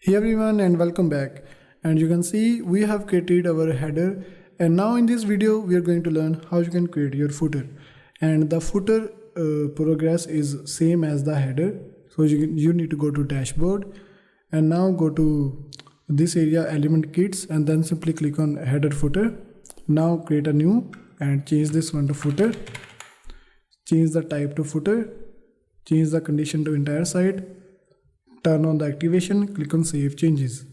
Hey everyone and welcome back. And you can see we have created our header, and now in this video we are going to learn how you can create your footer. And the footer progress is same as the header. So you need to go to dashboard and now go to this area element kits and then simply click on header footer. Now create a new and change this one to footer. Change the type to footer. Change the condition to entire site. Turn on the activation, click on save changes.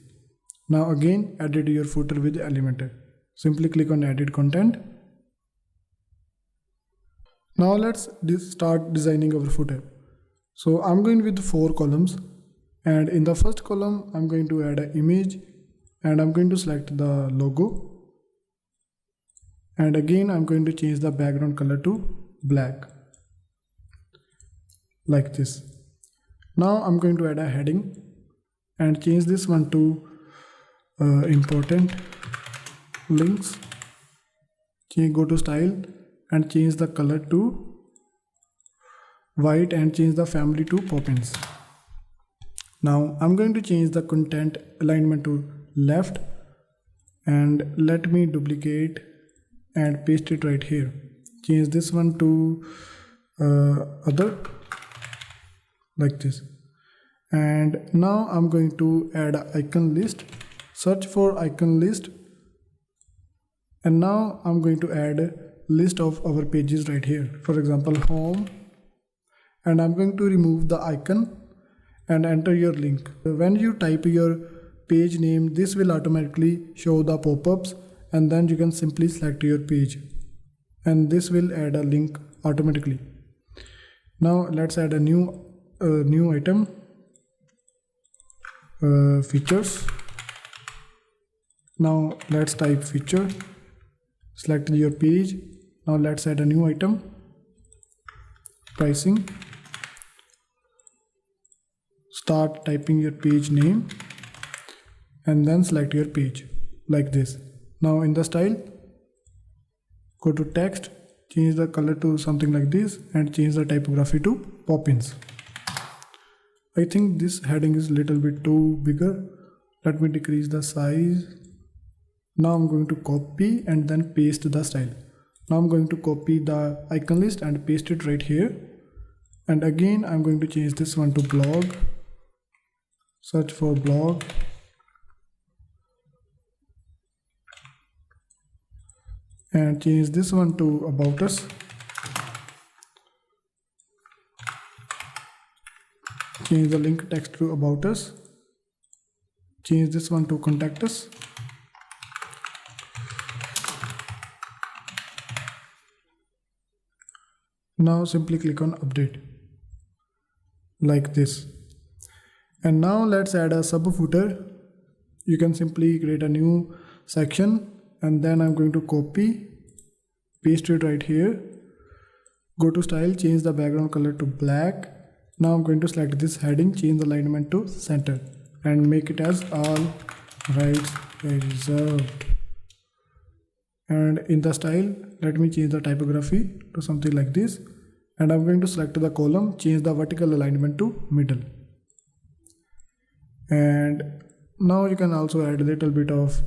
Now again edit your footer with Elementor. Simply click on edit content. Now let's start designing our footer. So I'm going with 4 columns, and in the first column I'm going to add an image and I'm going to select the logo, and again I'm going to change the background color to black like this. Now I'm going to add a heading and change this one to important links. Go to style and change the color to white and change the family to Poppins. Now I'm going to change the content alignment to left, and let me duplicate and paste it right here. Change this one to other like this. And now I'm going to add an icon list. Search for icon list, and now I'm going to add a list of our pages right here, for example home, and I'm going to remove the icon and enter your link. When you type your page name, this will automatically show the pop-ups, and then you can simply select your page and this will add a link automatically. Now let's add a new item, features. Now let's type feature, select your page. Now let's add a new item, pricing. Start typing your page name and then select your page like this. Now in the style, go to text, change the color to something like this and change the typography to Poppins. I think this heading is a little bit too bigger. Let me decrease the size. Now I'm going to copy and then paste the style. Now I'm going to copy the icon list and paste it right here. And again I'm going to change this one to blog. Search for blog. And change this one to about us. Change the link text to about us. Change this one to contact us. Now simply click on update like this. And now let's add a sub footer. You can simply create a new section, and then I'm going to copy, paste it right here. Go to style, change the background color to black. Now I'm going to select this heading, change the alignment to center and make it as all rights reserved. And in the style, let me change the typography to something like this. And I'm going to select the column, change the vertical alignment to middle. And now you can also add a little bit of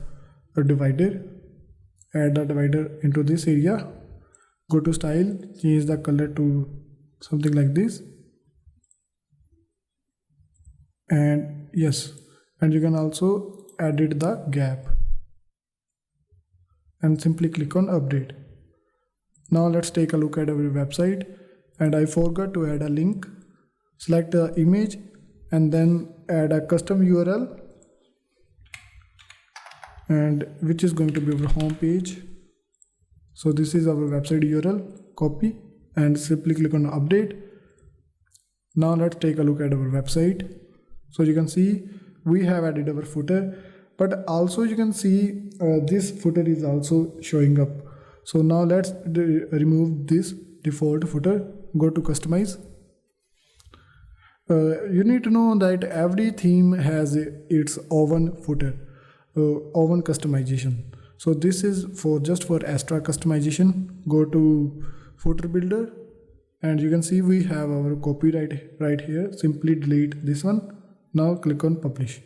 a divider. Add the divider into this area. Go to style, change the color to something like this. And yes, and you can also edit the gap and simply click on update. Now let's take a look at our website, and I forgot to add a link. Select the image and then add a custom URL, and which is going to be our home page. So this is our website URL. Copy and simply click on update. Now let's take a look at our website. So you can see we have added our footer, but also you can see this footer is also showing up. So now let's remove this default footer. Go to customize. You need to know that every theme has its own footer, own customization. So this is just for extra customization. Go to footer builder, and you can see we have our copyright right here. Simply delete this one. Now click on publish.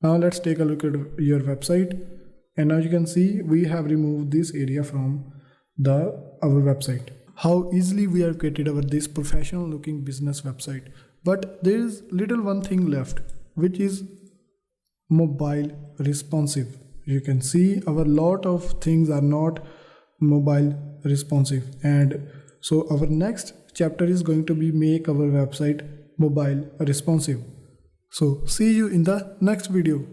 Now let's take a look at your website, and now you can see we have removed this area from our website. How easily we have created this professional looking business website. But there is little one thing left, which is mobile responsive. You can see our lot of things are not mobile responsive, and so our next chapter is going to be make our website mobile responsive. So see you in the next video.